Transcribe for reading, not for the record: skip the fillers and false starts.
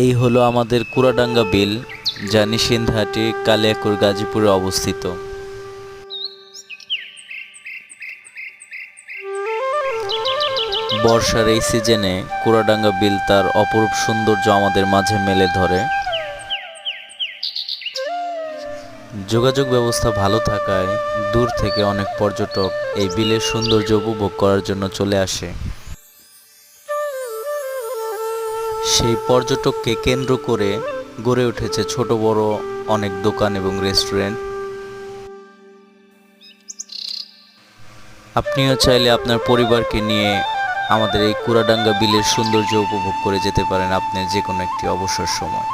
এই হলো আমাদের কুড়াডাঙ্গা বিল, যা নিশিন্ধাটি কালিয়াকৈর গাজীপুরে অবস্থিত। বর্ষার এই সিজনে কুড়াডাঙ্গা বিল তার অপরূপ সৌন্দর্য আমাদের মাঝে মেলে ধরে। যোগাযোগ ব্যবস্থা ভালো থাকায় দূর থেকে অনেক পর্যটক এই বিলের সৌন্দর্য উপভোগ করার জন্য চলে আসে। সেই পর্যটককে কেন্দ্র করে গড়ে উঠেছে ছোট বড় অনেক দোকান এবং রেস্টুরেন্ট। আপনিও চাইলে আপনার পরিবারকে নিয়ে আমাদের এই কুড়াডাঙ্গা বিলের সৌন্দর্য উপভোগ করে যেতে পারেন আপনার যে কোনো একটি অবসর সময়।